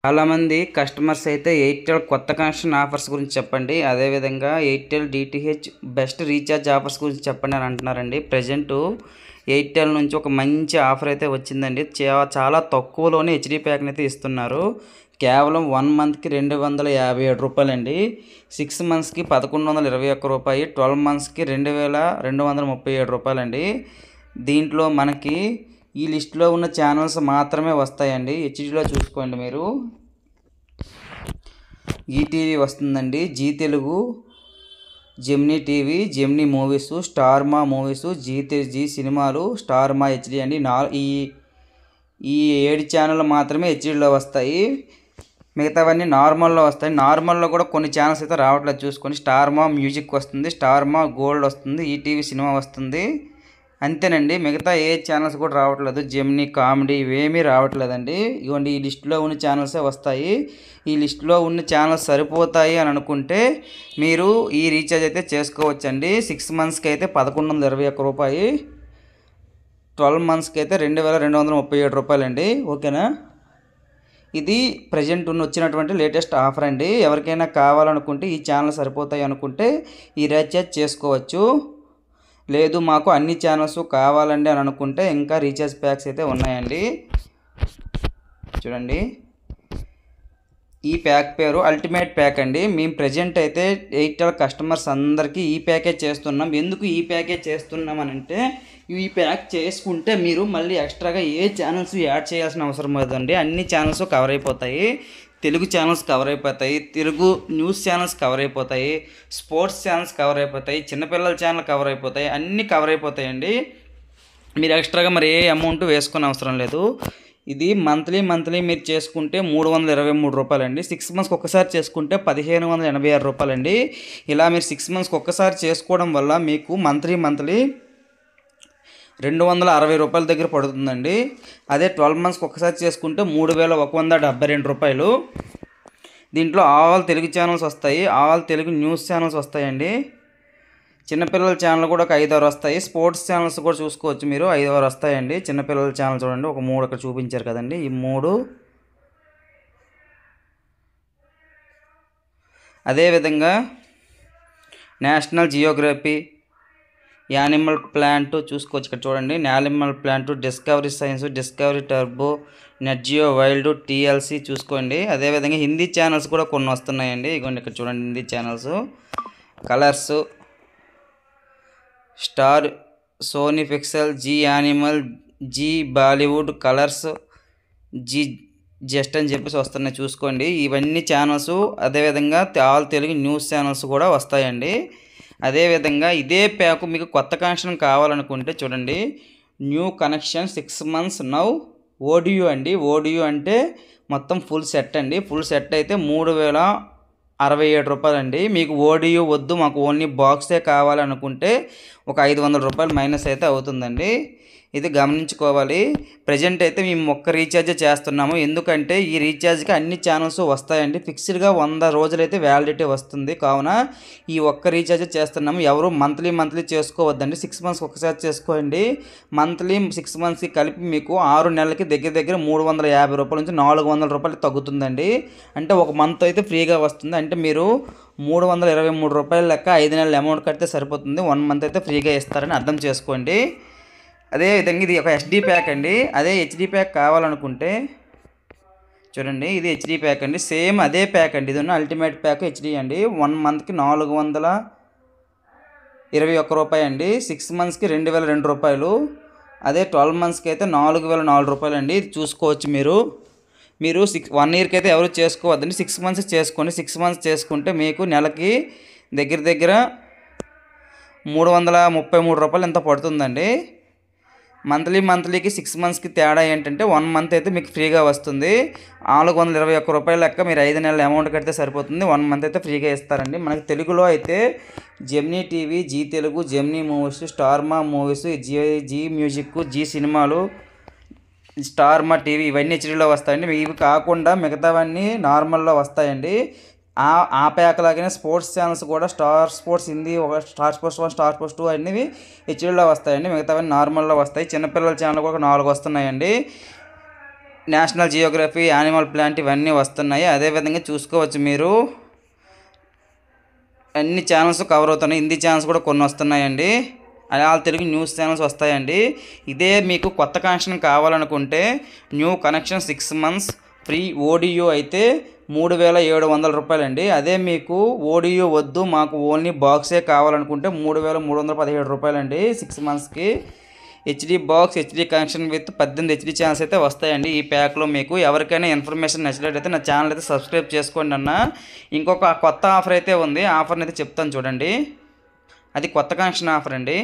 చాలామంది కస్టమర్స్ అయితే ఎయిర్టెల్ కొత్త కనెక్షన్ ఆఫర్స్ గురించి చెప్పండి, అదేవిధంగా Airtel DTH best recharge offers గురించి చెప్పండి అని అంటున్నారండి. ప్రజెంట్ ఎయిర్టెల్ నుంచి ఒక మంచి ఆఫర్ అయితే వచ్చిందండి. చాలా తక్కువలోనే హెచ్డి ప్యాక్ని అయితే ఇస్తున్నారు. కేవలం 1 మంత్కి రూ. 257 అండి. 6 మంత్స్కి రూ. 1121, 12 మంత్స్కి రూ. 2237 అండి. దీంట్లో మనకి ఈ లిస్ట్లో ఉన్న ఛానల్స్ మాత్రమే వస్తాయండి. హెచ్డీలో చూసుకోండి మీరు. ఈటీవీ వస్తుందండి, Zee Telugu, Gemini TV, Gemini movies, Star Maa movies, Zee సినిమాలు, స్టార్ మా హెచ్డీ అండి. ఈ 7 ఛానళ్ళు మాత్రమే హెచ్డీలో వస్తాయి. మిగతావన్నీ నార్మల్లో వస్తాయి. నార్మల్లో కూడా కొన్ని ఛానల్స్ అయితే రావట్లేదు చూసుకొని. స్టార్ మా మ్యూజిక్ వస్తుంది, స్టార్ మా గోల్డ్ వస్తుంది, ఈటీవీ సినిమా వస్తుంది, అంతేనండి. మిగతా ఏ ఛానల్స్ కూడా రావట్లేదు. జెమినీ కామెడీ ఇవేమీ రావట్లేదండి. ఇవ్వండి, ఈ లిస్టులో ఉన్న ఛానల్సే వస్తాయి. ఈ లిస్టులో ఉన్న ఛానల్స్ సరిపోతాయి అని అనుకుంటే మీరు ఈ రీఛార్జ్ అయితే చేసుకోవచ్చండి. 6 మంత్స్కి అయితే రూ. 1121, 12 మంత్స్కి అయితే రూ. 2237 అండి. ఓకేనా? ఇది ప్రజెంట్ వచ్చినటువంటి లేటెస్ట్ ఆఫర్ అండి. ఎవరికైనా కావాలనుకుంటే ఈ ఛానల్ సరిపోతాయి అనుకుంటే ఈ రీఛార్జ్ చేసుకోవచ్చు. లేదు మాకు అన్ని ఛానల్స్ కావాలండి అని అనుకుంటే ఇంకా రీఛార్జ్ ప్యాక్స్ అయితే ఉన్నాయండి. చూడండి, ఈ ప్యాక్ పేరు అల్టిమేట్ ప్యాక్ అండి. మేము ప్రజెంట్ అయితే ఎయిర్టెల్ కస్టమర్స్ అందరికీ ఈ ప్యాకేజ్ చేస్తున్నాం. ఎందుకు ఈ ప్యాకేజ్ చేస్తున్నాం అని అంటే, ఈ ప్యాక్ చేసుకుంటే మీరు మళ్ళీ ఎక్స్ట్రాగా ఏ ఛానల్స్ యాడ్ చేయాల్సిన అవసరం లేదండి. అన్ని ఛానల్స్ కవర్ అయిపోతాయి. తెలుగు ఛానల్స్ కవర్ అయిపోతాయి, తెలుగు న్యూస్ ఛానల్స్ కవర్ అయిపోతాయి, స్పోర్ట్స్ ఛానల్స్ కవర్ అయిపోతాయి, చిన్నపిల్లల ఛానల్ కవర్ అయిపోతాయి, అన్నీ కవర్ అయిపోతాయండి. మీరు ఎక్స్ట్రాగా మరి ఏ అమౌంట్ వేసుకునే అవసరం లేదు. ఇది మంత్లీ మీరు చేసుకుంటే రూ. 323 అండి. 6 మంత్స్కి ఒక్కసారి చేసుకుంటే రూ. 1586 అండి. ఇలా మీరు 6 మంత్స్కి ఒక్కసారి చేసుకోవడం వల్ల మీకు మంత్లీ రూ. 260 దగ్గర పడుతుందండి. అదే 12 మంత్స్కి ఒక్కసారి చేసుకుంటే రూ. 3172. దీంట్లో ఆల్ తెలుగు ఛానల్స్ వస్తాయి, ఆల్ తెలుగు న్యూస్ ఛానల్స్ వస్తాయండి. చిన్నపిల్లల ఛానల్ కూడా ఒక 5-6 వస్తాయి. స్పోర్ట్స్ ఛానల్స్ కూడా చూసుకోవచ్చు మీరు, 5-6 వస్తాయండి. చిన్నపిల్లల ఛానల్ చూడండి, ఒక 3 అక్కడ చూపించారు కదండి, ఈ 3. అదేవిధంగా నేషనల్ జియోగ్రఫీ, యానిమల్ ప్లాంట్ చూసుకోవచ్చు. ఇక్కడ చూడండి, animal planet, discovery science, discovery turbo, Nat Geo wild, TLC చూసుకోండి. అదేవిధంగా హిందీ ఛానల్స్ కూడా కొన్ని వస్తున్నాయండి. ఇగోండి ఇక్కడ చూడండి, Hindi channels, Colors, Star, Sony pixel, Zee animal, Zee Bollywood, Colors, Zee just అని చెప్పేసి వస్తున్నాయి చూసుకోండి. ఇవన్నీ ఛానల్స్. అదేవిధంగా ఆల్ తెలుగు న్యూస్ ఛానల్స్ కూడా వస్తాయండి. అదేవిధంగా ఇదే ప్యాక్ మీకు కొత్త కనెక్షన్ కావాలనుకుంటే చూడండి, న్యూ కనెక్షన్ 6 మంత్స్ నౌ ఓడియో అండి. ఓడియో అంటే మొత్తం ఫుల్ సెట్ అండి. ఫుల్ సెట్ అయితే రూ. 3067 అండి. మీకు ఓడియో వద్దు, మాకు ఓన్లీ బాక్సే కావాలనుకుంటే ఒక రూ. 500 మైనస్ అయితే అవుతుందండి. ఇది గమనించుకోవాలి. ప్రజెంట్ అయితే మేము ఒక్క రీఛార్జ్ చేస్తున్నాము. ఎందుకంటే ఈ రీఛార్జ్కి అన్ని ఛానల్స్ వస్తాయండి. ఫిక్స్డ్గా 100 రోజులైతే వ్యాలిడిటీ వస్తుంది. కావున ఈ ఒక్క రీఛార్జ్ చేస్తున్నాము. ఎవరు మంత్లీ చేసుకోవద్దండి. 6 మంత్స్కి ఒకసారి చేసుకోండి. మంత్లీ 6 మంత్స్కి కలిపి మీకు 6 నెలలకి దగ్గర రూ. 350 నుంచి రూ. 400 తగ్గుతుందండి. అంటే ఒక మంత్ అయితే ఫ్రీగా వస్తుంది. అంటే మీరు రూ. 323 లెక్క 5 నెలల అమౌంట్ కడితే సరిపోతుంది. 1 మంత్ అయితే ఫ్రీగా ఇస్తారని అర్థం చేసుకోండి. అదేవిధంగా ఇది ఒక హెచ్డి ప్యాక్ అండి. అదే హెచ్డి ప్యాక్ కావాలనుకుంటే చూడండి, ఇది హెచ్డి ప్యాక్ అండి. సేమ్ అదే ప్యాక్ అండి. ఇది ఉన్న అల్టిమేట్ ప్యాక్ హెచ్డి అండి. 1 మంత్కి రూ. 421 అండి. 6 మంత్స్కి రూ. 2002. అదే 12 మంత్స్కి అయితే రూ. 4004 అండి. ఇది చూసుకోవచ్చు మీరు. 1 ఇయర్కి అయితే ఎవరు చేసుకోవద్దండి. 6 మంత్స్ చేసుకోండి. 6 మంత్స్ చేసుకుంటే మీకు నెలకి దగ్గర రూ. 333 ఎంత పడుతుందండి. మంత్లీకి 6 మంత్స్కి తేడా ఏంటంటే 1 మంత్ అయితే మీకు ఫ్రీగా వస్తుంది. రూ. 421 లెక్క మీరు 5 నెలల అమౌంట్ కడితే సరిపోతుంది. 1 మంత్ అయితే ఫ్రీగా ఇస్తారండి. మనకి తెలుగులో అయితే Gemini TV, Zee Telugu, Gemini movies, Star Maa movies, Zee music, Zee సినిమాలు, స్టార్ మా టీవీ ఇవన్నీ హెచ్డీలో వస్తాయండి. ఇవి కాకుండా మిగతావన్నీ నార్మల్లో వస్తాయండి. ఆ ప్యాక్ లాగానే స్పోర్ట్స్ ఛానల్స్ కూడా స్టార్ స్పోర్ట్స్ హిందీ, ఒక స్టార్ స్పోర్ట్స్ 1, స్టార్ స్పోర్ట్స్ 2 అన్నీ హెచ్డీలో వస్తాయండి. మిగతావన్నీ నార్మల్లో వస్తాయి. చిన్నపిల్లల ఛానల్ కూడా 4 వస్తున్నాయండి. నేషనల్ జియోగ్రఫీ, యానిమల్ ప్లాంట్ ఇవన్నీ వస్తున్నాయి. అదేవిధంగా చూసుకోవచ్చు మీరు అన్ని ఛానల్స్ కవర్ అవుతున్నాయి. హిందీ ఛానల్స్ కూడా కొన్ని వస్తున్నాయండి. ఆల్ తెలుగు న్యూస్ ఛానల్స్ వస్తాయండి. ఇదే మీకు కొత్త కనెక్షన్ కావాలనుకుంటే న్యూ కనెక్షన్ 6 months ఫ్రీ ఓడియో అయితే 3700 రూపాయలండి. అదే మీకు ఓడియో వద్దు మాకు ఓన్లీ బాక్సే కావాలనుకుంటే 3317 రూపాయలండి 6 monthsకి. HD box, HD connection with 18 HD channels అయితే వస్తాయండి ఈ ప్యాక్లో. మీకు ఎవరికైనా ఇన్ఫర్మేషన్ నచ్చినట్లయితే నా ఛానల్ అయితే సబ్స్క్రైబ్ చేసుకోండి అన్న. ఇంకొక కొత్త ఆఫర్ అయితే ఉంది. ఆఫర్ని అయితే చెప్తాను చూడండి. అది కొత్త కనెక్షన్ ఆఫర్ అండి.